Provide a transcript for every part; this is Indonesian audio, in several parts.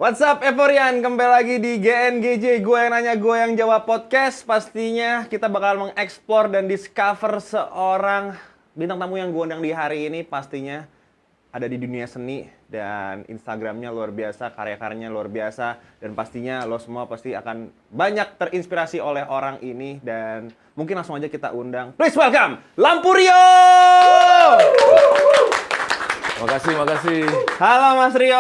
What's up Evorian, kembali lagi di GNGJ, gue yang nanya, gue yang jawab podcast. Pastinya kita bakal mengeksplor dan discover seorang bintang tamu yang gue undang di hari ini. Pastinya ada di dunia seni dan Instagramnya luar biasa, karya-karyanya luar biasa. Dan pastinya lo semua pasti akan banyak terinspirasi oleh orang ini. Dan mungkin langsung aja kita undang. Please welcome, Lampurio! Makasih. Halo Mas Rio.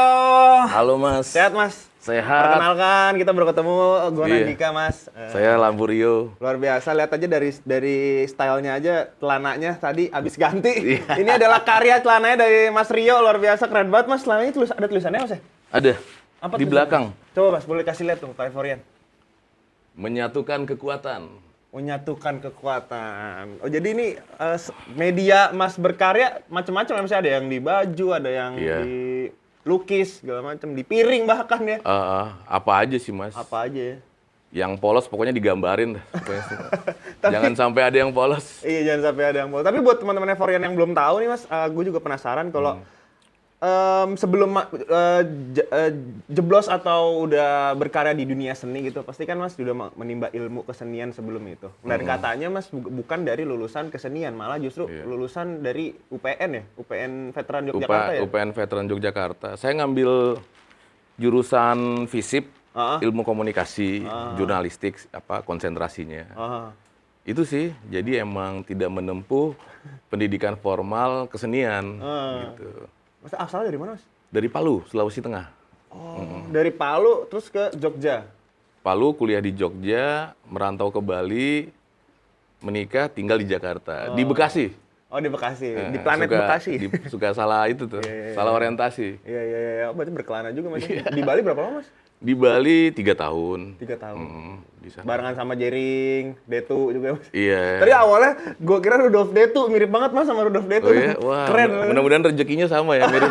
Halo Mas. Sehat Mas? Sehat. Perkenalkan, kita baru ketemu, gue Iya. Nandika Mas. Saya Lampurio. Luar biasa, lihat aja dari stylenya aja, celananya tadi abis ganti. Iya. Ini adalah karya celananya dari Mas Rio, luar biasa, keren banget Mas. Celananya ada tulisannya Mas ya? Ada. Apa Di tulisannya? belakang. Coba Mas, boleh kasih lihat tuh, Pak Evorian. Menyatukan kekuatan. Menyatukan kekuatan. Oh jadi ini media Mas berkarya macam-macam, misalnya ada yang di baju, ada yang Iya. di lukis, segala macam, di piring bahkan ya. Apa aja sih Mas? Apa aja ya? Yang polos pokoknya digambarin dah. Pokoknya sih. Jangan sampai ada yang polos. Iya, jangan sampai ada yang mau. Tapi buat teman-teman Evorian yang belum tahu nih Mas, gue juga penasaran kalau sebelum jeblos atau udah berkarya di dunia seni gitu, pasti kan Mas sudah menimba ilmu kesenian sebelum itu. Dan katanya Mas bukan dari lulusan kesenian, malah justru lulusan dari UPN ya, UPN Veteran Yogyakarta ya. UPN Veteran Yogyakarta. Saya ngambil jurusan FISIP, ilmu komunikasi, jurnalistik, konsentrasinya. Itu sih, jadi emang tidak menempuh pendidikan formal kesenian gitu. Mas asalnya dari mana Mas? Dari Palu, Sulawesi Tengah. Oh, dari Palu terus ke Jogja. Palu, kuliah di Jogja, merantau ke Bali, menikah, tinggal di Jakarta. Di Bekasi. Oh, di Bekasi. Di planet Bekasi. Suka salah itu tuh, salah orientasi. Iya. Oh, berarti berkelana juga Mas. Di Bali berapa lama Mas? Di Bali 3 tahun. 3 tahun. Di sana. Barengan sama Jering, Detu juga Mas. Iya. Tadi awalnya gue kira Rudolf Detu, mirip banget Mas sama Rudolf Detu. Oh iya? Wah, keren. mudah-mudahan rezekinya sama ya, mirip.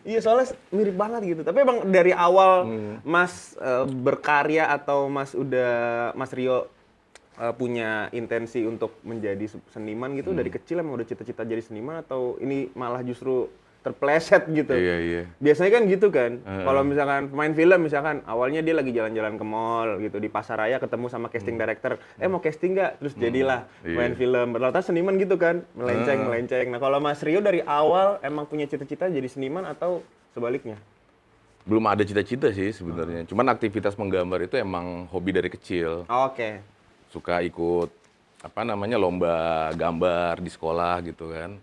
Iya, soalnya mirip banget gitu. Tapi emang dari awal Mas berkarya atau Mas Rio punya intensi untuk menjadi seniman gitu dari kecil, emang udah cita-cita jadi seniman atau ini malah justru terpleset gitu? Iya. Biasanya kan gitu kan, kalau misalkan pemain film misalkan awalnya dia lagi jalan-jalan ke mall gitu, di pasaraya ketemu sama casting director, mau casting nggak? Terus jadilah pemain film. Rata-rata seniman gitu kan, melenceng. Nah kalau Mas Rio dari awal emang punya cita-cita jadi seniman atau sebaliknya? Belum ada cita-cita sih sebenarnya. Cuman aktivitas menggambar itu emang hobi dari kecil. Oke. Suka ikut lomba gambar di sekolah gitu kan.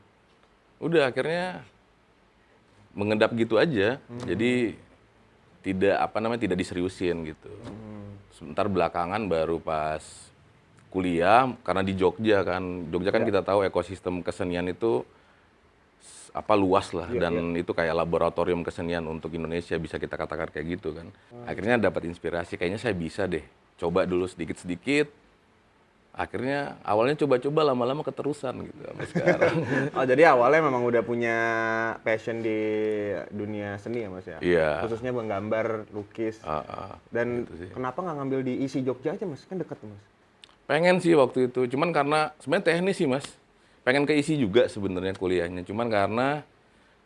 Udah akhirnya mengendap gitu aja. Jadi tidak diseriusin gitu. Sebentar belakangan baru pas kuliah karena di Jogja kan. Jogja kan kita tahu ekosistem kesenian itu luas lah dan itu kayak laboratorium kesenian untuk Indonesia, bisa kita katakan kayak gitu kan. Akhirnya dapat inspirasi, kayaknya saya bisa deh. Coba dulu sedikit-sedikit. Akhirnya awalnya coba-coba, lama-lama keterusan gitu sampai sekarang. Oh jadi awalnya memang udah punya passion di dunia seni ya Mas ya? Iya. Khususnya menggambar, lukis. Dan gitu kenapa nggak ngambil di ISI Jogja aja Mas? Kan dekat tuh Mas. Pengen sih waktu itu, cuman karena sebenarnya teknis sih Mas. Pengen ke ISI juga sebenarnya kuliahnya, cuman karena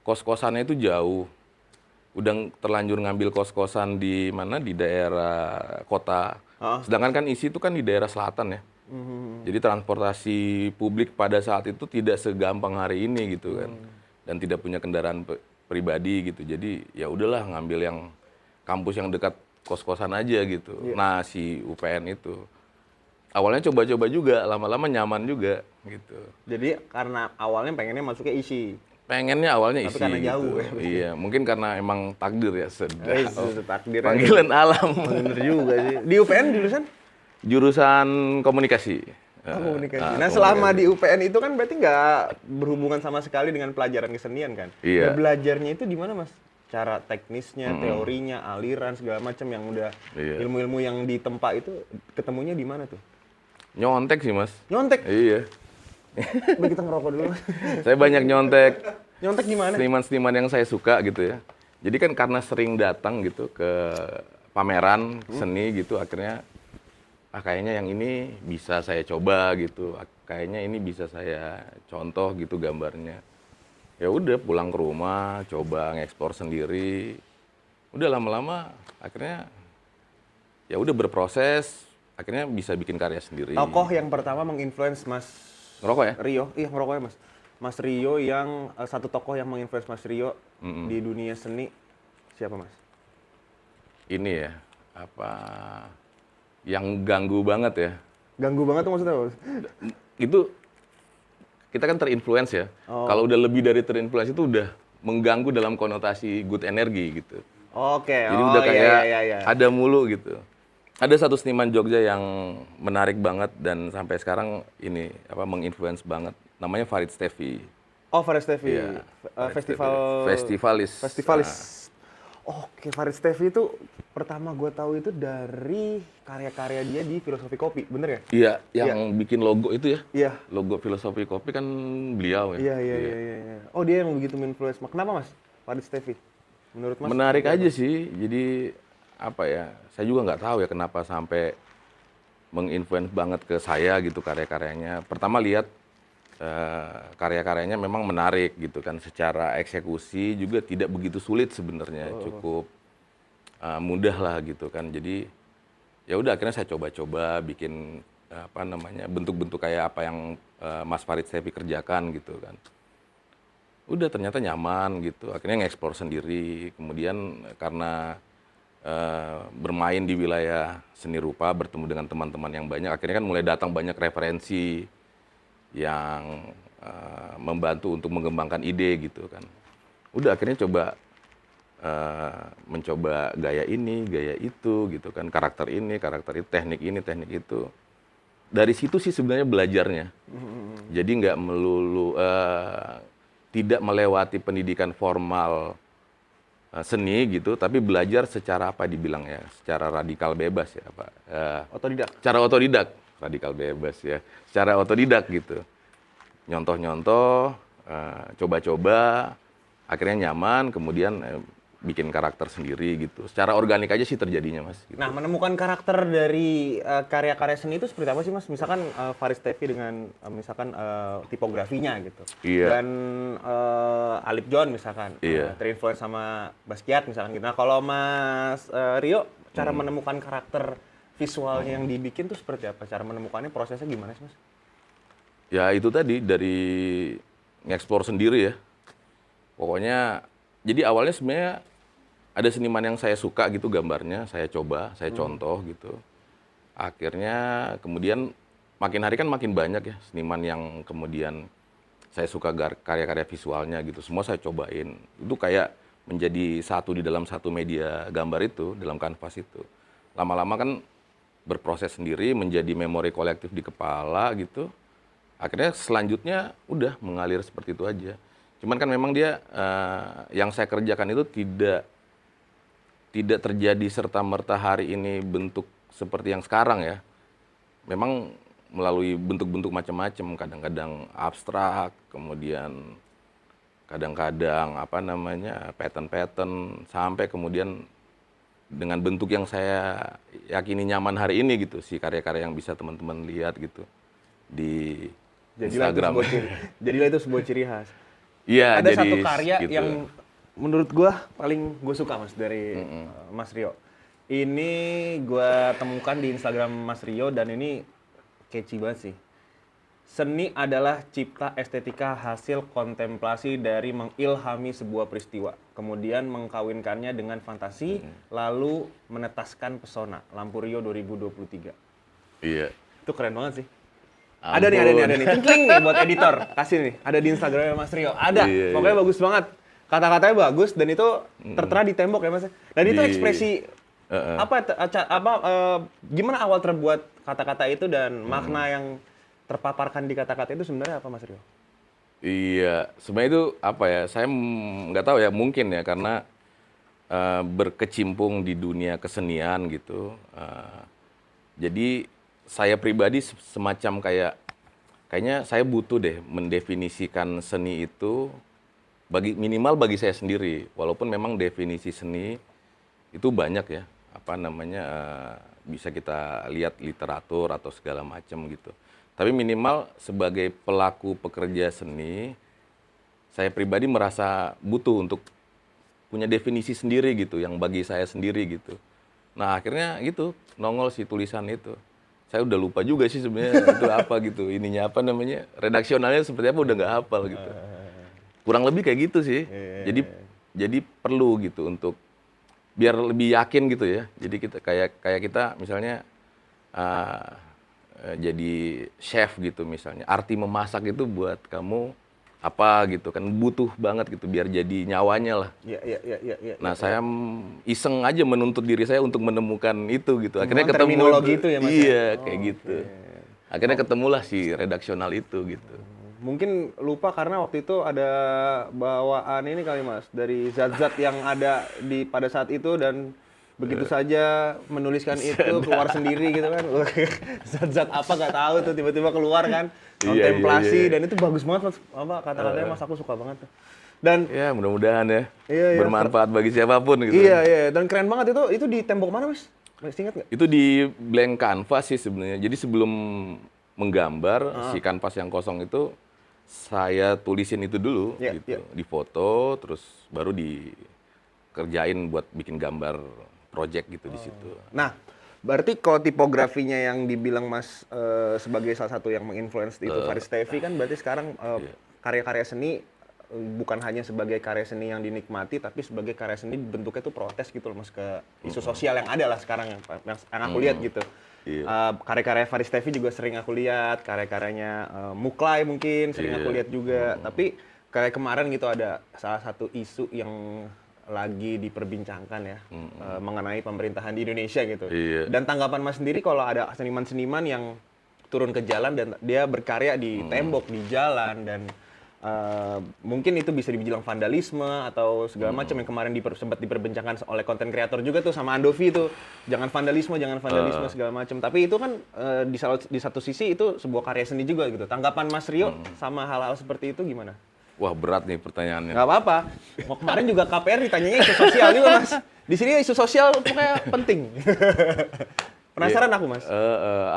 kos-kosannya itu jauh. Udah terlanjur ngambil kos-kosan di daerah kota. Sedangkan kan ISI itu kan di daerah selatan ya. Jadi transportasi publik pada saat itu tidak segampang hari ini gitu kan. Dan tidak punya kendaraan pribadi gitu. Jadi ya udahlah ngambil yang kampus yang dekat kos-kosan aja gitu. Nah, si UPN itu awalnya coba-coba juga, lama-lama nyaman juga gitu. Jadi karena awalnya pengennya masuknya ISI. Pengennya awalnya Tapi ISI karena jauh gitu. ya. Iya, mungkin karena emang takdir ya, Takdir. panggilan alam. Bener juga sih. Di UPN jurusan? Jurusan komunikasi. Komunikasi. Nah selama di UPN itu kan berarti nggak berhubungan sama sekali dengan pelajaran kesenian kan? Iya. Nah, belajarnya itu di mana Mas? Cara teknisnya, teorinya, aliran segala macam yang udah ilmu-ilmu yang ditempa itu ketemunya di mana tuh? Nyontek sih Mas. Nyontek? Iya. Coba kita ngerokok dulu Mas. Saya banyak nyontek. Nyontek gimana? Seniman-seniman yang saya suka gitu ya. Jadi kan karena sering datang gitu ke pameran seni gitu, akhirnya kayaknya yang ini bisa saya coba gitu. Kayaknya ini bisa saya contoh gitu gambarnya. Ya udah pulang ke rumah, coba ngeksplor sendiri. Udah lama-lama akhirnya ya udah berproses, akhirnya bisa bikin karya sendiri. Tokoh yang pertama menginfluence Mas Ngerokok ya? Rio, iya ngerokoknya Mas. Mas Rio yang satu tokoh yang menginfluence Mas Rio di dunia seni siapa Mas? Ini ya, yang ganggu banget ya. Ganggu banget tuh maksudnya Mas? Itu kita kan terinfluence ya. Oh. Kalau udah lebih dari terinfluence itu udah mengganggu dalam konotasi good energy gitu. Oke, Jadi udah kayak iya. ada mulu gitu. Ada satu seniman Jogja yang menarik banget dan sampai sekarang ini menginfluence banget. Namanya Farid Steffi. Oh, Farid Steffi. Iya, Festivalis. Festivalis. Oke, Farid Steffi itu pertama gue tahu itu dari karya-karya dia di Filosofi Kopi, bener ya? Iya, yang bikin logo itu ya. Iya. Logo Filosofi Kopi kan beliau ya. Iya. Oh, dia yang begitu influence. Kenapa Mas? Farid Steffi. Menurut Mas? Menarik aja sih. Jadi saya juga nggak tahu ya kenapa sampai menginfluence banget ke saya gitu karya-karyanya. Pertama lihat karya-karyanya memang menarik gitu kan. Secara eksekusi juga tidak begitu sulit sebenarnya, cukup mudah lah gitu kan. Jadi ya udah akhirnya saya coba-coba bikin bentuk-bentuk kayak apa yang Mas Farid Steffi kerjakan gitu kan. Udah ternyata nyaman gitu, akhirnya nge-explore sendiri. Kemudian karena bermain di wilayah seni rupa, bertemu dengan teman-teman yang banyak, akhirnya kan mulai datang banyak referensi yang membantu untuk mengembangkan ide gitu kan. Udah akhirnya mencoba gaya ini, gaya itu gitu kan, karakter ini, teknik ini, teknik itu. Dari situ sih sebenarnya belajarnya. Jadi nggak melulu tidak melewati pendidikan formal seni gitu, tapi belajar secara secara radikal bebas ya Pak. Otodidak. Cara otodidak, radikal bebas ya. Secara otodidak gitu. Nyontoh-nyontoh, coba-coba, akhirnya nyaman, kemudian bikin karakter sendiri gitu. Secara organik aja sih terjadinya Mas. Gitu. Nah, menemukan karakter dari karya-karya seni itu seperti apa sih Mas? Misalkan Farid Steffi dengan misalkan tipografinya gitu. Iya. Dan Alip John misalkan terinfluence sama Basquiat misalkan gitu. Nah, kalau Mas Rio, cara menemukan karakter visualnya yang dibikin tuh seperti apa? Cara menemukannya prosesnya gimana sih Mas? Ya itu tadi dari nge-explore sendiri ya. Pokoknya jadi awalnya sebenarnya ada seniman yang saya suka gitu gambarnya, saya coba, saya contoh gitu. Akhirnya kemudian makin hari kan makin banyak ya seniman yang kemudian saya suka karya-karya visualnya gitu. Semua saya cobain. Itu kayak menjadi satu di dalam satu media gambar itu, dalam kanvas itu. Lama-lama kan berproses sendiri, menjadi memori kolektif di kepala gitu. Akhirnya selanjutnya udah mengalir seperti itu aja. Cuman kan memang dia yang saya kerjakan itu tidak terjadi serta-merta hari ini bentuk seperti yang sekarang ya. Memang melalui bentuk-bentuk macam-macam, kadang-kadang abstrak, kemudian kadang-kadang pattern-pattern, sampai kemudian dengan bentuk yang saya yakini nyaman hari ini gitu, si karya-karya yang bisa teman-teman lihat gitu di Instagram. Jadilah itu sebuah ciri khas. Iya, ada jadi satu karya gitu. yang menurut gue paling gue suka Mas dari Mas Rio. Ini gue temukan di Instagram Mas Rio dan ini catchy banget sih. Seni adalah cipta estetika hasil kontemplasi dari mengilhami sebuah peristiwa, kemudian mengkawinkannya dengan fantasi, lalu menetaskan pesona. Lampu Rio 2023. Iya. Itu keren banget sih. Ampun. Ada nih. Cling nih buat editor. Kasih nih. Ada di Instagramnya Mas Rio. Ada. Iya, Pokoknya bagus banget. Kata-katanya bagus dan itu tertera di tembok ya Mas. Dan itu ekspresi gimana awal terbuat kata-kata itu dan makna yang terpaparkan di kata-kata itu sebenarnya apa Mas Rio? Iya, sebenarnya itu saya nggak tahu ya, mungkin ya karena berkecimpung di dunia kesenian gitu. Jadi saya pribadi semacam kayaknya saya butuh deh mendefinisikan seni itu minimal bagi saya sendiri. Walaupun memang definisi seni itu banyak ya, bisa kita lihat literatur atau segala macam gitu. Tapi minimal sebagai pelaku pekerja seni, saya pribadi merasa butuh untuk punya definisi sendiri gitu, yang bagi saya sendiri gitu. Nah akhirnya gitu nongol si tulisan itu. Saya udah lupa juga sih sebenarnya itu apa gitu, ininya apa namanya, redaksionalnya seperti apa udah nggak hafal gitu. Kurang lebih kayak gitu sih. Jadi perlu gitu untuk biar lebih yakin gitu ya. Jadi kita kayak kita misalnya jadi chef gitu misalnya. Arti memasak itu buat kamu apa gitu kan butuh banget gitu biar jadi nyawanya lah. Iya. Nah, saya iseng aja menuntut diri saya untuk menemukan itu gitu. Akhirnya Temuan ketemu terminologi itu ya, Mas, ya? Iya, Oh, kayak gitu. oke. Akhirnya ketemulah si redaksional itu gitu. Mungkin lupa karena waktu itu ada bawaan ini kali Mas, dari zat-zat yang ada pada saat itu dan begitu saja menuliskan itu keluar sendiri gitu kan. Zat-zat apa nggak tahu tuh tiba-tiba keluar kan. Iya, Kontemplasi iya. dan itu bagus banget Mas. Apa kata-katanya Mas, aku suka banget tuh. Dan Ya, mudah-mudahan ya Iya. bermanfaat bagi siapapun gitu. iya dan keren banget itu di tembok mana Mas? Masih ingat nggak? Itu di blank canvas sih sebenarnya. Jadi sebelum menggambar si kanvas yang kosong itu saya tulisin itu dulu Iya, gitu. iya. Difoto terus baru dikerjain buat bikin gambar project gitu di situ. Nah, berarti kalau tipografinya yang dibilang Mas sebagai salah satu yang menginfluence itu Faris Tevi kan berarti sekarang karya-karya seni bukan hanya sebagai karya seni yang dinikmati tapi sebagai karya seni bentuknya tuh protes gitu loh Mas ke isu sosial yang ada lah sekarang yang aku lihat gitu. Iya. Karya-karya Faris Tevi juga sering aku lihat, karya-karyanya Muklai mungkin sering aku lihat juga. Tapi kayak kemarin gitu ada salah satu isu yang lagi diperbincangkan ya mengenai pemerintahan di Indonesia gitu. Iya. Dan tanggapan Mas sendiri kalau ada seniman-seniman yang turun ke jalan dan dia berkarya di tembok, di jalan dan mungkin itu bisa dibilang vandalisme atau segala macam yang kemarin sempat diperbincangkan oleh konten kreator juga tuh sama Andovi tuh. Jangan vandalisme segala macam. Tapi itu kan di satu sisi itu sebuah karya seni juga gitu. Tanggapan Mas Rio sama hal-hal seperti itu gimana? Wah, berat nih pertanyaannya. Nggak apa-apa. Mau kemarin juga KPR ditanyanya isu sosial juga Mas. Di sini isu sosial pokoknya penting. Penasaran aku Mas.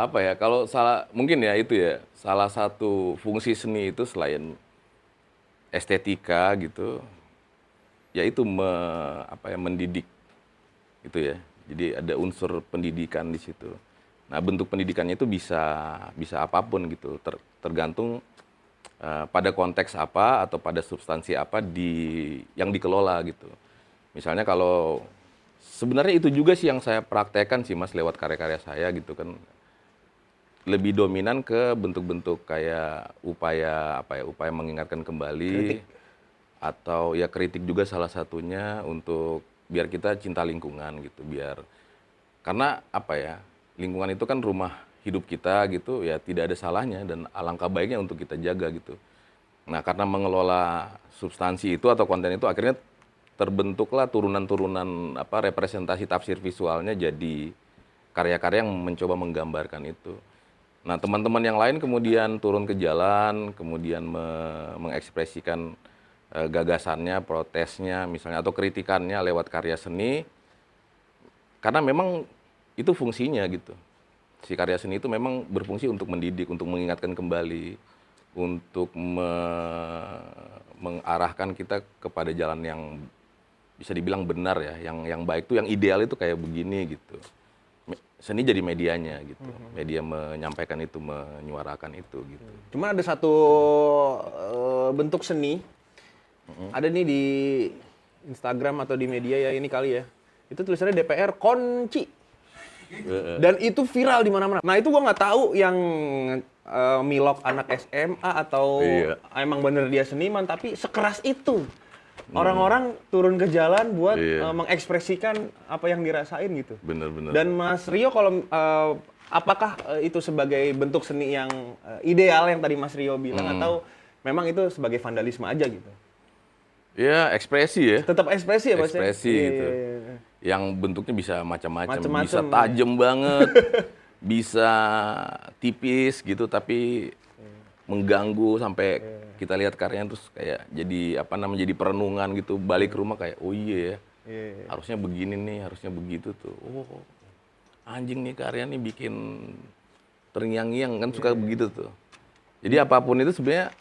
Apa ya? Kalau mungkin ya itu ya salah satu fungsi seni itu selain estetika gitu, yaitu mendidik gitu ya. Jadi ada unsur pendidikan di situ. Nah, bentuk pendidikannya itu bisa apapun gitu, tergantung pada konteks apa atau pada substansi apa yang dikelola gitu. Misalnya kalau sebenarnya itu juga sih yang saya praktekkan sih Mas lewat karya-karya saya gitu kan. Lebih dominan ke bentuk-bentuk kayak upaya mengingatkan kembali atau ya kritik juga salah satunya untuk biar kita cinta lingkungan gitu, karena lingkungan itu kan rumah hidup kita gitu ya, tidak ada salahnya dan alangkah baiknya untuk kita jaga gitu. Nah, karena mengelola substansi itu atau konten itu akhirnya terbentuklah turunan-turunan representasi tafsir visualnya jadi karya-karya yang mencoba menggambarkan itu. Nah, teman-teman yang lain kemudian turun ke jalan, kemudian mengekspresikan gagasannya, protesnya misalnya atau kritikannya lewat karya seni. Karena memang itu fungsinya gitu. Si karya seni itu memang berfungsi untuk mendidik, untuk mengingatkan kembali, untuk mengarahkan kita kepada jalan yang bisa dibilang benar ya, yang baik tuh, yang ideal itu kayak begini gitu. Seni jadi medianya gitu, media menyampaikan itu, menyuarakan itu gitu. Cuma ada satu bentuk seni, ada nih di Instagram atau di media ya ini kali ya, itu tulisannya DPR kunci. Dan itu viral di mana-mana. Nah itu gua nggak tahu yang milok anak SMA atau emang bener dia seniman, tapi sekeras itu orang-orang turun ke jalan buat mengekspresikan apa yang dirasain gitu. Bener-bener. Dan Mas Rio kalau apakah itu sebagai bentuk seni yang ideal yang tadi Mas Rio bilang atau memang itu sebagai vandalisme aja gitu? Ya ekspresi ya. Tetap ekspresi ya Mas? Ekspresi gitu. Iya. Yang bentuknya bisa macam-macam, Macem-macem, bisa tajam banget, bisa tipis gitu, tapi mengganggu sampai kita lihat karyanya terus kayak jadi jadi perenungan gitu, balik ke rumah kayak oh iya ya, harusnya begini nih, harusnya begitu tuh. Oh anjing nih karya nih bikin terngiang-ngiang kan suka begitu tuh. Jadi apapun itu sebenarnya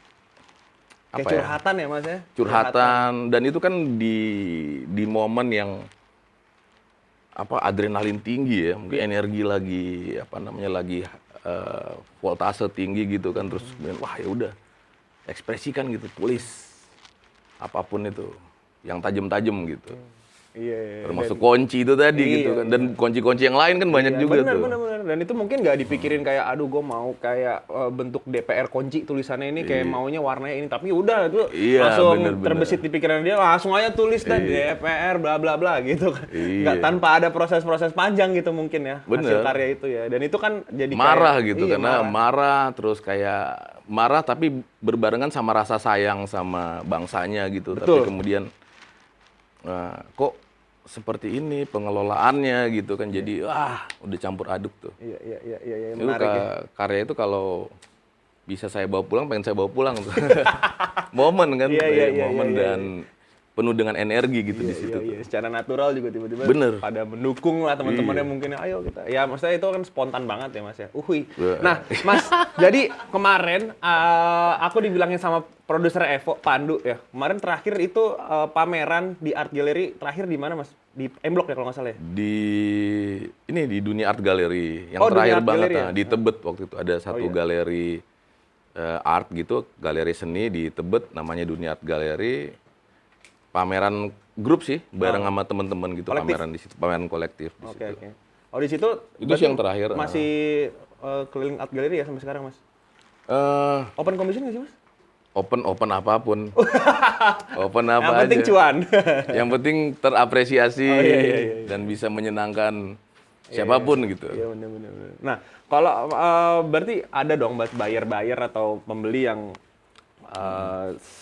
Kayak curhatan ya Mas ya? Curhatan dan itu kan di momen yang adrenalin tinggi ya, mungkin energi lagi lagi voltase tinggi gitu kan, terus kemudian wah ya udah ekspresikan gitu, tulis apapun itu yang tajam-tajam gitu. Iya. Termasuk kunci itu tadi gitu kan, dan kunci-kunci yang lain kan banyak juga tuh. Bener. Dan itu mungkin nggak dipikirin kayak, aduh gue mau kayak bentuk DPR kunci tulisannya ini kayak maunya warnanya ini, tapi udah itu langsung bener. terbesit di pikiran dia, langsung aja tulis dan DPR bla bla bla gitu kan. Nggak tanpa ada proses-proses panjang gitu mungkin ya hasil karya itu ya. Dan itu kan jadi marah kayak, gitu karena marah terus kayak marah tapi berbarengan sama rasa sayang sama bangsanya gitu. Betul. Tapi kemudian kok seperti ini pengelolaannya gitu kan, jadi udah campur aduk tuh. Iya, Itu menarik ya. karya itu kalau bisa saya bawa pulang, pengen saya bawa pulang tuh. Momen kan, momen dan penuh dengan energi gitu di situ. Iya, secara natural juga tiba-tiba Bener. pada mendukung lah teman-temannya mungkin, ayo kita. Ya maksudnya itu kan spontan banget ya Mas ya. Nah, Mas, jadi kemarin aku dibilangin sama produser Evo, Pandu ya. Kemarin terakhir itu pameran di Art Gallery, terakhir di mana Mas? Di M Block ya kalau nggak salah ya? Di Dunia Art Gallery yang Dunia terakhir Art banget Gallery ya? di Tebet waktu itu ada satu galeri art gitu, galeri seni di Tebet namanya Dunia Art Gallery. Pameran grup sih bareng sama teman-teman gitu, Kolektif? pameran di situ, pameran kolektif di situ. Oke. Oh di situ Itu sih yang terakhir. masih keliling Art Gallery ya sampai sekarang Mas? Eh, Open commission nggak sih Mas? open apapun. Open apa Yang aja. penting cuan. Yang penting terapresiasi iya. dan bisa menyenangkan siapapun gitu. Iya benar. Nah kalau berarti ada dong buyer atau pembeli yang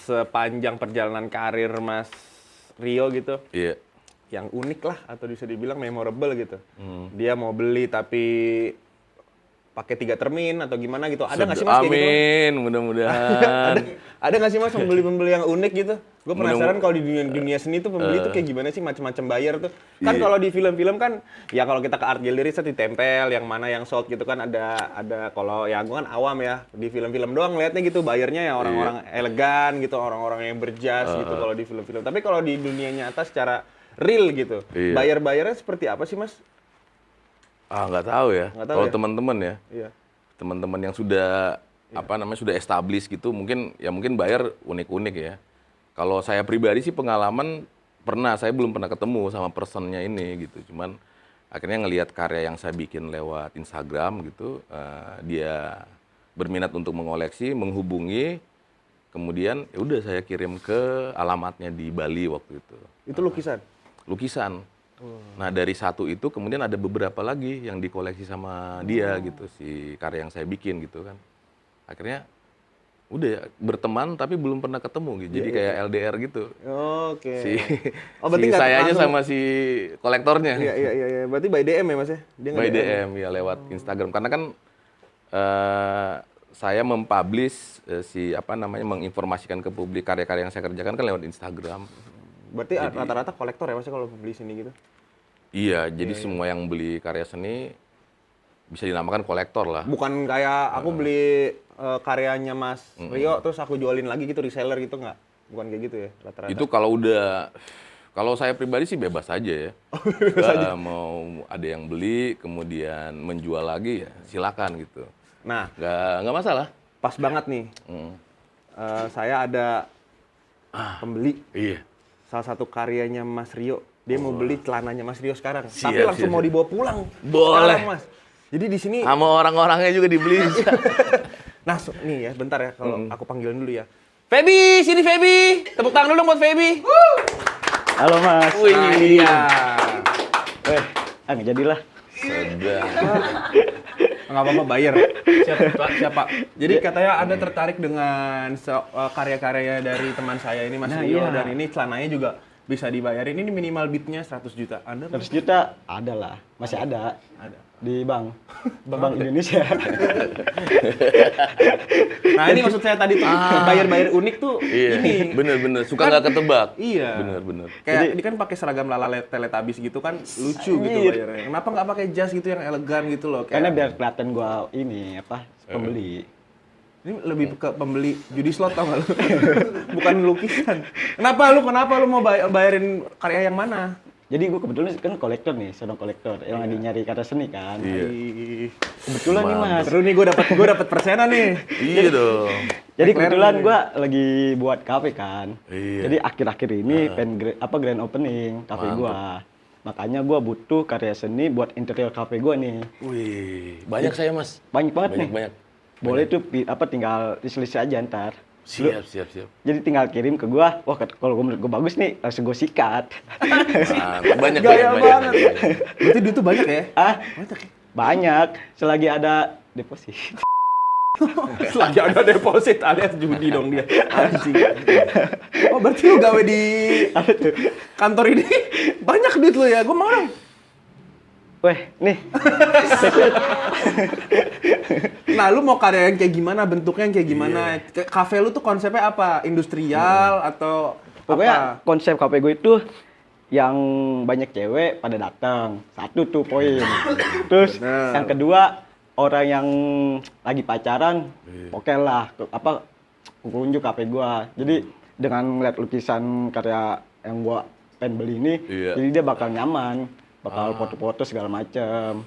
sepanjang perjalanan karir Mas Rio gitu, Iya. yang unik lah atau bisa dibilang memorable gitu. Dia mau beli tapi pakai 3 termin atau gimana gitu. Ada nggak sih Mas kayak gitu? Amin, mudah-mudahan. Ada nggak sih Mas pembeli-pembeli yang unik gitu? Gue penasaran kalau di dunia seni tuh pembeli tuh kayak gimana sih, macam-macam buyer tuh. Kan kalau di film-film kan ya kalau kita ke art gallery set ditempel yang mana yang sold gitu kan ada kalau ya gue kan awam ya, di film-film doang liatnya gitu buyernya ya orang-orang elegan gitu, orang-orang yang berjas gitu kalau di film-film. Tapi kalau di dunia nyata secara real gitu, buyer-buyernya seperti apa sih Mas? Nggak tahu ya. Nggak tahu Kalau ya? teman-teman ya, Iya. teman-teman yang sudah sudah established gitu, mungkin bayar unik-unik ya. Kalau saya pribadi sih pengalaman saya belum pernah ketemu sama personnya ini gitu. Cuman akhirnya ngelihat karya yang saya bikin lewat Instagram gitu, dia berminat untuk mengoleksi, menghubungi, kemudian ya udah saya kirim ke alamatnya di Bali waktu itu. Itu lukisan? Lukisan. Nah dari satu itu kemudian ada beberapa lagi yang dikoleksi sama dia gitu, si karya yang saya bikin gitu kan. Akhirnya udah ya, berteman tapi belum pernah ketemu gitu. Jadi kayak LDR gitu. Oke. Si, berarti si nggak sayanya langsung- sama si kolektornya. Iya. Berarti by DM ya Mas ya? Dia By nge-DM? DM ya lewat Instagram. Karena kan saya mempublish menginformasikan ke publik karya-karya yang saya kerjakan kan lewat Instagram. Berarti rata-rata kolektor ya Mas ya kalau beli sini gitu? Iya, jadi semua yang beli karya seni bisa dinamakan kolektor lah. Bukan kayak aku beli karyanya Mas Rio terus aku jualin lagi gitu, reseller gitu nggak? Bukan kayak gitu ya rata-rata? Itu kalau saya pribadi sih bebas aja ya. Mau ada yang beli kemudian menjual lagi ya silakan gitu. Nah, Nggak masalah. pas banget nih. Saya ada pembeli Iya. salah satu karyanya Mas Rio. Dia mau beli celananya Mas Rio sekarang. Siap, Tapi langsung siap, mau siap. dibawa pulang. Boleh. Sekarang, Mas. Jadi di sini Sama orang-orangnya juga dibeli. nah, nih ya, bentar ya kalau aku panggilin dulu ya. Feby, sini Feby. Tepuk tangan dulu dong buat Feby. Halo Mas. Wih. Nah, ini dia. Nggak jadilah. Sudah. Nggak apa-apa, bayar. Siapa? Jadi katanya Anda tertarik dengan karya-karya dari teman saya ini Mas Nah, Rio, iya. dan ini celananya juga bisa dibayarin. Ini minimal bidnya 100 juta. Anda 100 juta ada lah, masih ada ada. di bank Indonesia. Nah, ini maksud saya tadi tuh bayar-bayar unik tuh Iya. ini. Bener-bener suka nggak ketebak. Iya. Bener-bener. Kayak ini kan pakai seragam Lala Teletubbies gitu kan, lucu gitu Anjir. bayarnya. Kenapa nggak pakai jas gitu yang elegan gitu loh? Karena Kayak biar kelihatan gua ini pembeli. ini lebih ke pembeli judi slot tau nggak lu? Bukan lukisan. Kenapa lu mau bayarin karya yang mana? Jadi gue kebetulan kan kolektor nih, seorang kolektor yang lagi nyari karya seni kan. Iya. Ih, Kebetulan nih Mas. seru nih gue dapet persenan nih. Iya dong. Jadi McLaren kebetulan nih. gue lagi buat kafe kan. Iya. Jadi akhir-akhir ini grand opening kafe Mantep. gue. Makanya gue butuh karya seni buat interior kafe gue nih. Wih, banyak saya Mas. Banyak banget nih. Banyak. Boleh tuh tinggal diselisih aja ntar. Siap. Jadi tinggal kirim ke gua. Wah, kalau menurut gua bagus nih, langsung gua sikat. Mantap. Banyak. Gaya banget. Berarti duit tuh banyak ya? Ah, banyak. Selagi ada deposit. Lagi ada deposit alias judi dong dia. Anjing. Oh, berarti lu gawe di kantor ini banyak duit lu ya? Gue mau dong. Weh, nih. Nah, lu mau karya yang kayak gimana? Bentuknya yang kayak gimana? Kafe lu tuh konsepnya apa? Industrial atau Pokoknya apa? konsep kafe gue itu yang banyak cewek pada datang. Satu tuh poin. Terus Bener. yang kedua, orang yang lagi pacaran, oke lah, kunjung kafe gua. Jadi dengan ngeliat lukisan karya yang gua pengen beli ini, Iya. jadi dia bakal nyaman, bakal foto-foto segala macem.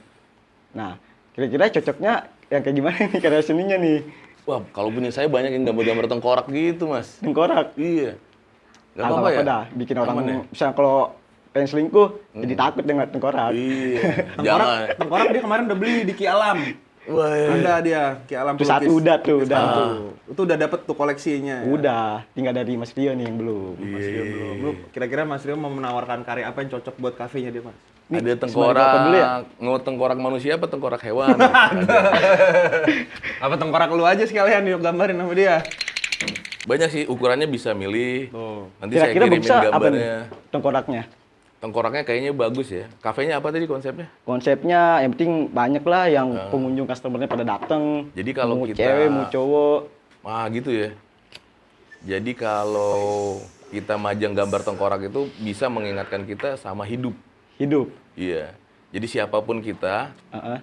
Nah, kira-kira cocoknya yang kayak gimana nih karya seninya nih? Wah, kalau punya saya banyak yang gambar-gambar tengkorak gitu, Mas. Tengkorak. Iya. Gak Ah, apa-apa ya? dah, bikin orang, Aman ya? misalnya kalau pengen selingkuh, jadi takut dengan tengkorak. Iya. Tengkorak, Jangan. tengkorak dia kemarin udah beli di Ki Alam. Wah, iya. Ada dia, Ki Alam Tuh satu pelukis. udah tuh, Pelukis udah. satu. Itu udah dapet tuh koleksinya. ya? Udah, tinggal dari Mas Rio nih yang belum. Mas Rio belum. Lu kira-kira Mas Rio mau menawarkan karya apa yang cocok buat kafenya dia, Mas? Ada sembari foto dulu ya? tengkorak manusia apa tengkorak hewan? Apa tengkorak lu aja sekalian yuk gambarin sama dia. Banyak sih, ukurannya bisa milih. Tuh. Nanti saya Kira-kira kirimin bagusnya apa nih? gambarnya. Tengkoraknya. Tengkoraknya kayaknya bagus ya. Kafenya apa tadi konsepnya? Konsepnya yang penting banyak lah yang pengunjung customernya pada datang. Jadi kalau mau kita- cewek, mau cowok. Wah, gitu ya. Jadi kalau kita majang gambar tengkorak itu bisa mengingatkan kita sama hidup. Hidup. Iya. Jadi siapapun kita, Heeh.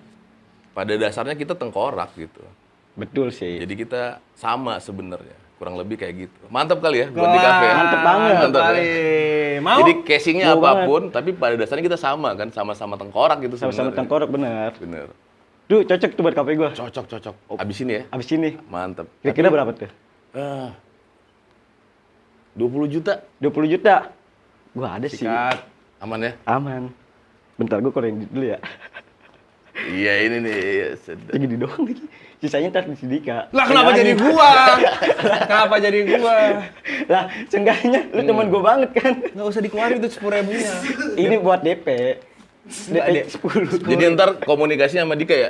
pada dasarnya kita tengkorak gitu. Betul sih. Jadi kita sama sebenarnya. Kurang lebih kayak gitu. Mantap kali ya buat di Wah, kafe ya. mantep banget. Mantap ya. kali. Mau? Jadi casingnya Mau apapun, tapi pada dasarnya kita sama kan, sama-sama tengkorak gitu Sama-sama sebenarnya. tengkorak bener. Bener. Duh, cocok tuh buat kafe gua. Cocok. Abis ini ya. Abis ini. Mantap. Kira-kira berapa tuh? 20 juta. 20 juta. Gua ada sih. Sikat. Aman ya? Aman. Bentar, gua keluarin dulu ya. Iya ini nih. Sedap. Gini doang lagi. Sisanya ntar di Sidika. Lah kenapa jadi gua? Kenapa jadi gua? Lah, seenggaknya lu teman gua banget kan. Nggak usah dikeluarin itu 10.000-nya. Ini buat DP. DP 10. Jadi ntar komunikasi sama Dika ya?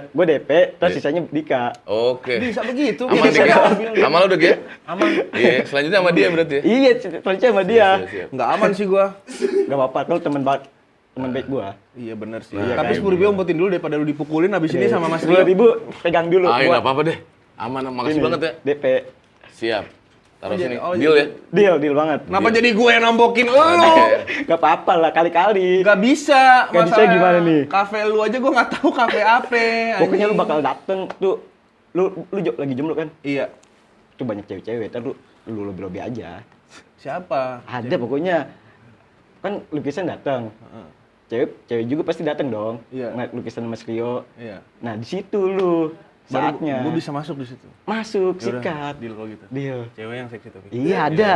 Gue DP, terus sisanya Dika. Oke. Bisa begitu. Aman bisa Dika? diambil. Aman lo udah ya? Aman. Iya, selanjutnya sama dia berarti ya? Iya, selanjutnya sama dia. Siap. Nggak aman sih gua. Gak apa-apa, kalau teman baik gua. Iya bener sih. Iya, Tapi kayak 10.000 umpetin dulu daripada lu dipukulin abis ini sama Mas Rio. 10.000 pegang dulu. Ayo buat nggak apa-apa deh. Aman, makasih ini, banget ya. DP. Siap. Taruh Oh, sini. oh, Deal ya? Deal banget. Kenapa jadi gue yang nambokin lu? Gak apa-apa lah, kali-kali. Gak bisa. Nggak bisa masalahnya. gimana nih? Kafe lu aja gue nggak tahu kafe apa. Pokoknya lu anjing. bakal dateng tuh. Lu lagi jomblo kan? Iya. Tuh banyak cewek-cewek, ntar lu lobby-lobby aja. Siapa? Ada pokoknya. Kan lukisan datang. Cewek juga pasti datang dong. Iya. Ngeliat lukisan Mas Rio. Iya. Nah, di situ lu saatnya. Gue bisa masuk di situ. Masuk, Yaudah, sikat. Deal kalau gitu. Deal. Cewek yang seksi tapi. Iya, ada.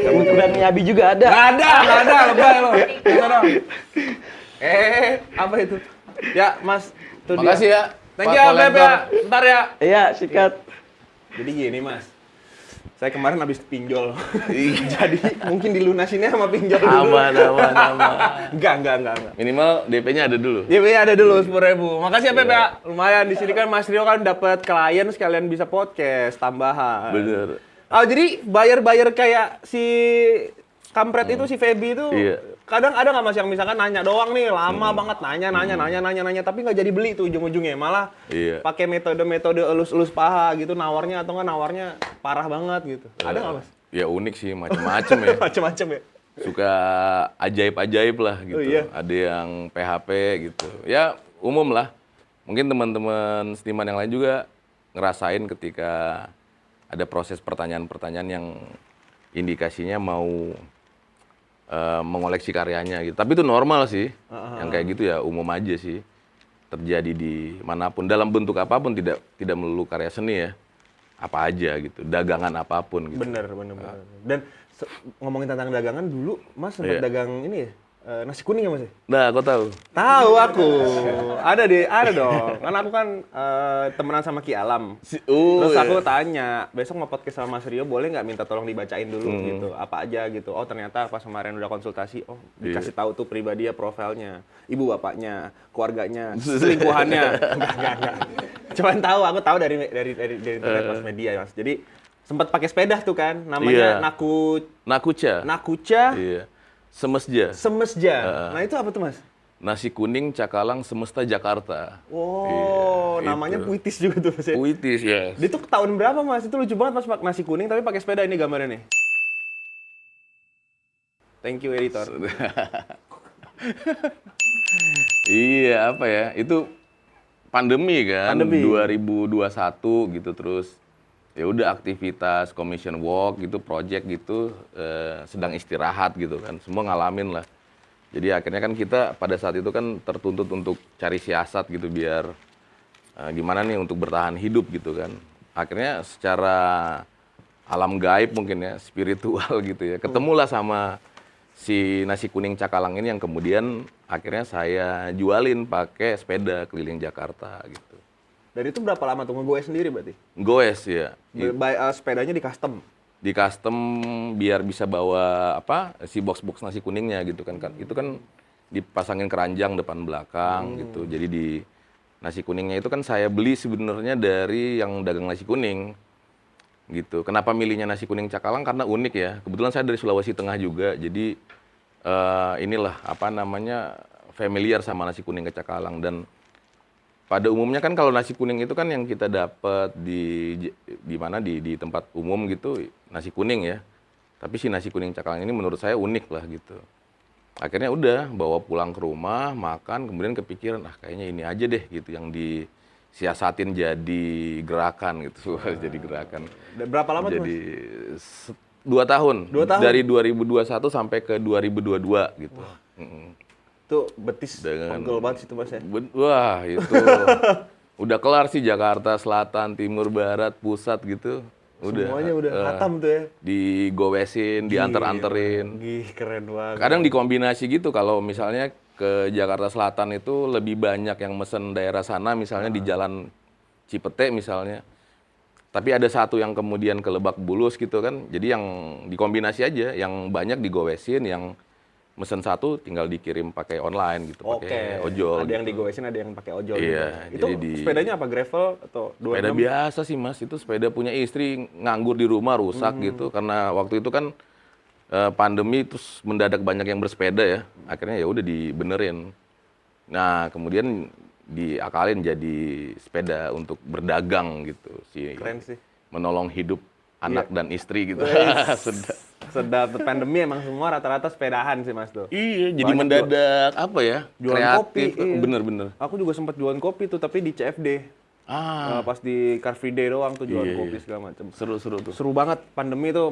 Kebetulan Abi juga ada. Gak ada, lebay lo. Bisa dong. Apa itu? Ya, Mas. Itu dia. Makasih ya. Thank Pak you, Beb Kolektor. ya. Ntar ya. Iya, sikat. Jadi gini, Mas. Saya kemarin habis pinjol. Iya. Jadi mungkin dilunasinnya sama pinjol dulu. Aman. Enggak. Minimal DP-nya ada dulu. Iya, ada dulu 10.000. Makasih ya, Beb ya. Lumayan di sini kan Mas Rio kan dapat klien sekalian bisa podcast tambahan. Bener. Oh, jadi bayar-bayar kayak si kampret itu si Feby itu Iya. kadang ada nggak Mas yang misalkan nanya doang nih lama banget nanya tapi nggak jadi beli tuh ujung-ujungnya malah Iya. pakai metode elus-elus paha gitu nawarnya atau nggak nawarnya parah banget gitu. Ada nggak Mas? Ya unik sih, macem-macem ya. Macem-macem ya. Suka ajaib-ajaib lah gitu. Oh, iya? Ada yang PHP gitu. Ya umum lah. Mungkin teman-teman seniman yang lain juga ngerasain ketika ada proses pertanyaan-pertanyaan yang indikasinya mau mengoleksi karyanya gitu. Tapi itu normal sih, yang kayak gitu ya umum aja sih, terjadi di manapun, dalam bentuk apapun, tidak melulu karya seni ya, apa aja gitu, dagangan apapun gitu. Bener. Dan ngomongin tentang dagangan dulu, Mas sempat Iya. dagang ini ya, nasi kuning ya Mas ya? Nah, kau tahu? Tahu aku. Ada dong. Kan aku kan temenan sama Ki Alam. Terus aku tanya, besok mau podcast sama Mas Rio, boleh nggak minta tolong dibacain dulu gitu, apa aja gitu. Oh ternyata pas kemarin udah konsultasi, oh dikasih tahu tuh pribadi ya, profilnya, ibu bapaknya, keluarganya, selingkuhannya. Enggak. Cuman aku tahu dari internet mas media Mas. Jadi sempat pakai sepeda tuh kan, namanya Iya. Nakuca. Nakuca Iya. Semesja. Semesja. Nah itu apa tuh Mas? Nasi kuning Cakalang Semesta Jakarta. Oh, Iya, namanya itu. puitis juga tuh Mas ya. Puitis ya. Dia tuh tahun berapa Mas? Itu lucu banget Mas pakai nasi kuning tapi pakai sepeda, ini gambarnya nih. Thank you editor. Iya, apa ya? Itu pandemi kan, Pandemi. 2021 gitu, terus ya udah aktivitas commission work gitu, project gitu, sedang istirahat gitu kan. Semua ngalamin lah. Jadi akhirnya kan kita pada saat itu kan tertuntut untuk cari siasat gitu biar gimana nih untuk bertahan hidup gitu kan. Akhirnya secara alam gaib mungkin ya, spiritual gitu ya. Ketemulah sama si nasi kuning Cakalang ini yang kemudian akhirnya saya jualin pakai sepeda keliling Jakarta gitu. Dan itu berapa lama tuh ngegoes sendiri berarti? Goes ya. Sepedanya di custom. Di custom biar bisa bawa apa si box-box nasi kuningnya gitu kan. Itu kan dipasangin keranjang depan belakang gitu. Jadi di nasi kuningnya itu kan saya beli sebenarnya dari yang dagang nasi kuning gitu. Kenapa milihnya nasi kuning Cakalang? Karena unik ya. Kebetulan saya dari Sulawesi Tengah juga. Jadi inilah apa namanya familiar sama nasi kuning ke Cakalang. Dan pada umumnya kan kalau nasi kuning itu kan yang kita dapat di mana di tempat umum gitu nasi kuning ya. Tapi si nasi kuning Cakalang ini menurut saya unik lah gitu. Akhirnya udah bawa pulang ke rumah, makan, kemudian kepikiran kayaknya ini aja deh gitu yang disiasatin jadi gerakan gitu. Jadi gerakan. Dan berapa lama tuh Mas? Jadi 2 tahun. 2 tahun? Dari 2021 sampai ke 2022 gitu. Tuh betis Dengan- pegel banget situ Mas ya. Wah, itu udah kelar sih Jakarta Selatan, Timur, Barat, Pusat gitu. Semuanya udah hatam tuh ya. Digowesin, dianter-anterin. Keren banget. Kadang dikombinasi gitu kalau misalnya ke Jakarta Selatan itu lebih banyak yang mesen daerah sana misalnya di Jalan Cipete misalnya. Tapi ada satu yang kemudian ke Lebak Bulus gitu kan. Jadi yang dikombinasi aja, yang banyak digowesin, yang mesen satu tinggal dikirim pakai online gitu, Oke. pakai ojol. Ada yang digoesin, ada yang pakai ojol Iya, gitu. Itu jadi sepedanya apa, gravel atau 26? Sepeda biasa sih Mas, itu sepeda punya istri nganggur di rumah rusak gitu. Karena waktu itu kan pandemi terus mendadak banyak yang bersepeda ya. Akhirnya ya udah dibenerin. Nah, kemudian diakalin jadi sepeda untuk berdagang gitu sih. Keren sih. Menolong hidup anak dan istri gitu. Sedap. Sedap pandemi emang semua rata-rata sepedahan sih Mas tuh. Iya, jadi Banyak mendadak apa ya? Jualan kreatif. kopi, iya. Bener-bener. Aku juga sempat jualan kopi tuh tapi di CFD. Pas di Car Free Day doang tuh jualan Iya, kopi iya. segala macam. Seru-seru tuh. Seru banget, pandemi tuh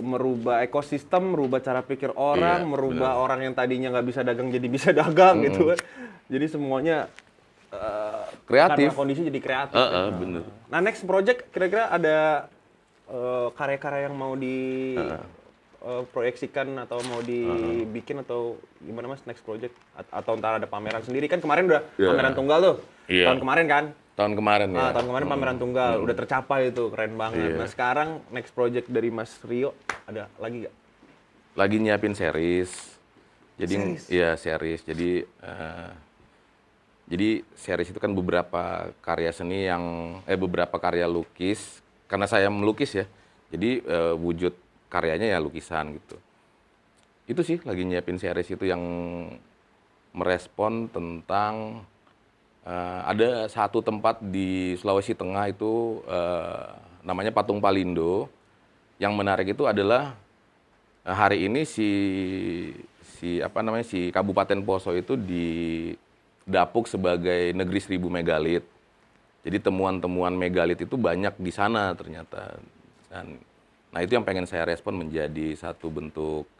merubah ekosistem, merubah cara pikir orang, Iya, merubah orang yang tadinya nggak bisa dagang jadi bisa dagang gitu kan. Jadi semuanya Kreatif. karena kondisi jadi kreatif. Ya. Bener. Nah next project kira-kira ada karya-karya yang mau di proyeksikan atau mau dibikin atau gimana Mas next project? Atau ntar ada pameran sendiri kan kemarin udah Iya. pameran tunggal tuh Iya. tahun kemarin kan? Tahun kemarin ya. Nah, tahun kemarin pameran tunggal udah tercapai itu, keren banget. Iya. Nah sekarang next project dari Mas Rio ada lagi nggak? Lagi nyiapin series. Jadi Series? iya series. Jadi series itu kan beberapa karya seni yang beberapa karya lukis karena saya melukis ya. Jadi wujud karyanya ya lukisan gitu. Itu sih lagi nyiapin series itu yang merespon tentang ada satu tempat di Sulawesi Tengah itu namanya Patung Palindo. Yang menarik itu adalah hari ini si Kabupaten Poso itu didapuk sebagai negeri 1000 megalit. Jadi temuan-temuan megalit itu banyak di sana ternyata. Dan Nah itu yang pengen saya respon menjadi satu bentuk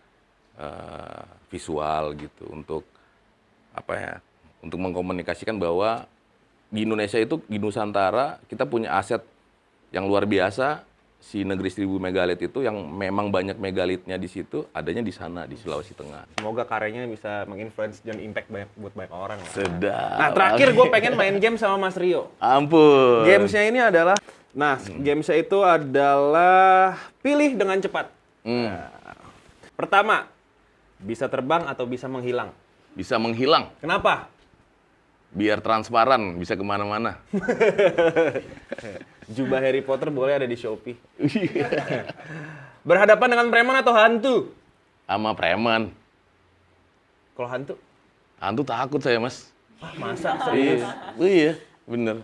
visual gitu untuk apa ya? Untuk mengkomunikasikan bahwa di Indonesia itu di Nusantara kita punya aset yang luar biasa. Si negeri 1000 megalit itu yang memang banyak megalitnya di situ, adanya di sana, di Sulawesi Tengah. Semoga karyanya bisa menginfluence dan impact buat banyak orang. Sedap. Nah, terakhir gue pengen main game sama Mas Rio. Ampun. Gamesnya ini adalah, gamesnya itu adalah pilih dengan cepat. Nah, pertama, bisa terbang atau bisa menghilang. Bisa menghilang, Kenapa? biar transparan, bisa kemana-mana. Jubah Harry Potter boleh ada di Shopee. Berhadapan dengan preman atau hantu? Sama preman. Kalau hantu? Hantu takut saya, Mas. Masa? Serius? Iya, bener.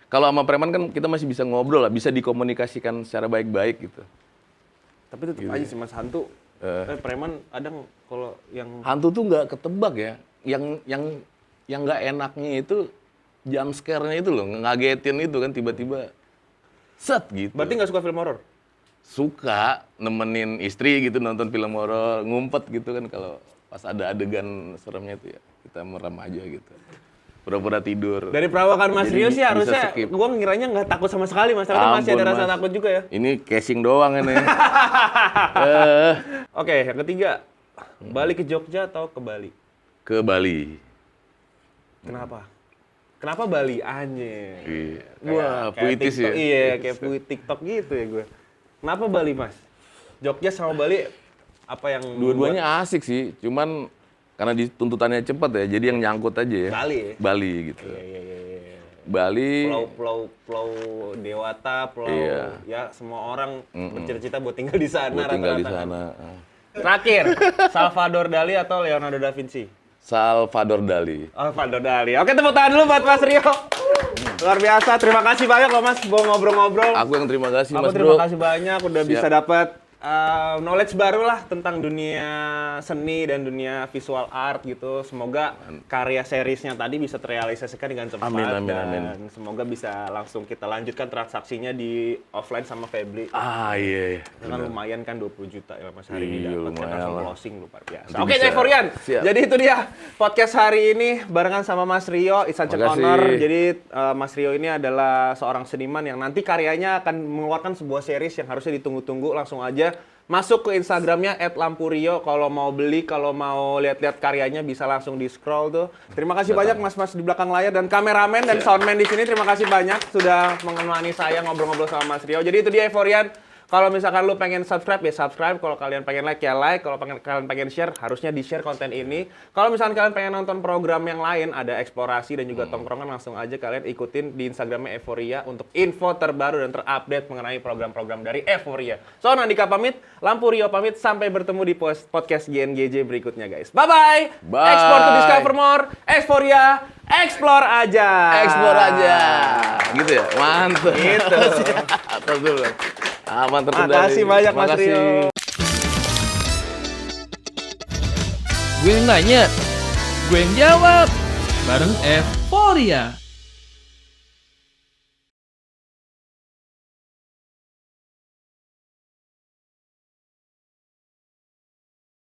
Kalau sama preman kan kita masih bisa ngobrol lah, bisa dikomunikasikan secara baik-baik gitu. Tapi tetap aja sih Mas, hantu. Preman ada kalau yang... Hantu tuh nggak ketebak ya. Yang nggak enaknya itu jump scare-nya itu loh, ngagetin itu kan tiba-tiba set gitu. Berarti nggak suka film horor? Suka nemenin istri gitu nonton film horor, ngumpet gitu kan kalau pas ada adegan seremnya itu ya kita merem aja gitu. Pura-pura tidur. Dari perawakan Mas Jadi Rio sih bisa harusnya skip. gue ngiranya nggak takut sama sekali Mas. Ternyata masih ada Ampun, rasa Mas. takut juga ya. Ini casing doang ini. Oke, yang ketiga. Balik ke Jogja atau ke Bali? Ke Bali. Kenapa? Kenapa Bali? Anjir. Iya. Kayak- Wah, kayak puitis TikTok, ya. Iya, kayak puitis TikTok gitu ya gue. Kenapa Bali, Mas? Jogja sama Bali apa yang Dua-duanya asik sih, cuman karena dituntutannya cepat ya, jadi yang nyangkut aja ya. Bali ya? Bali gitu. Iya. Bali. Pulau Dewata, Iya. ya semua orang bercita-cita buat tinggal di sana Buat tinggal di rata-rata. sana. Terakhir, Salvador Dali atau Leonardo da Vinci? Salvador Dali. Salvador Dali. Oke, tepuk tangan dulu buat Mas Rio. Luar biasa, terima kasih banyak loh Mas, mau ngobrol-ngobrol. Aku yang terima kasih Aku Mas terima Bro. kasih banyak udah Siap. bisa dapat knowledge baru lah tentang dunia seni dan dunia visual art gitu. Semoga karya seriesnya tadi bisa terrealisasikan dengan cepat. Amin, amin, dan amin. semoga bisa langsung kita lanjutkan transaksinya di offline sama Febri. Iya. Dengan lumayan kan 20 juta ya Mas hari ini Iya, dapat kan lumayan langsung lah. closing luar biasa. Nanti Oke, bisa. Evorian. Siap. Jadi itu dia podcast hari ini barengan sama Mas Rio. It's such an Makasih. honor. Jadi Mas Rio ini adalah seorang seniman yang nanti karyanya akan mengeluarkan sebuah series yang harusnya ditunggu-tunggu. Langsung aja masuk ke Instagramnya @lampurio. Kalau mau beli, kalau mau lihat-lihat karyanya bisa langsung di scroll tuh. Terima kasih banyak mas-mas di belakang layar dan kameramen dan soundman di sini. Terima kasih banyak sudah menemani saya ngobrol-ngobrol sama Mas Rio. Jadi itu dia Evorian. Kalau misalkan lu pengen subscribe ya subscribe, kalau kalian pengen like ya like, kalau kalian pengen share harusnya di-share konten ini. Kalau misalkan kalian pengen nonton program yang lain, ada eksplorasi dan juga tongkrongan, langsung aja kalian ikutin di Instagramnya Euphoria untuk info terbaru dan terupdate mengenai program-program dari Euphoria. So, Nandika pamit, Lampu Rio pamit, sampai bertemu di podcast GNGJ berikutnya guys. Bye-bye! Bye. Explore to discover more, Euphoria, explore aja! Explore aja. Gitu ya? Mantap. Gitu. Atas dulu. Aman terkendali. Makasih banyak Mas Makasih. Rio. Gue yang nanya, gue yang jawab. Bareng Euphoria.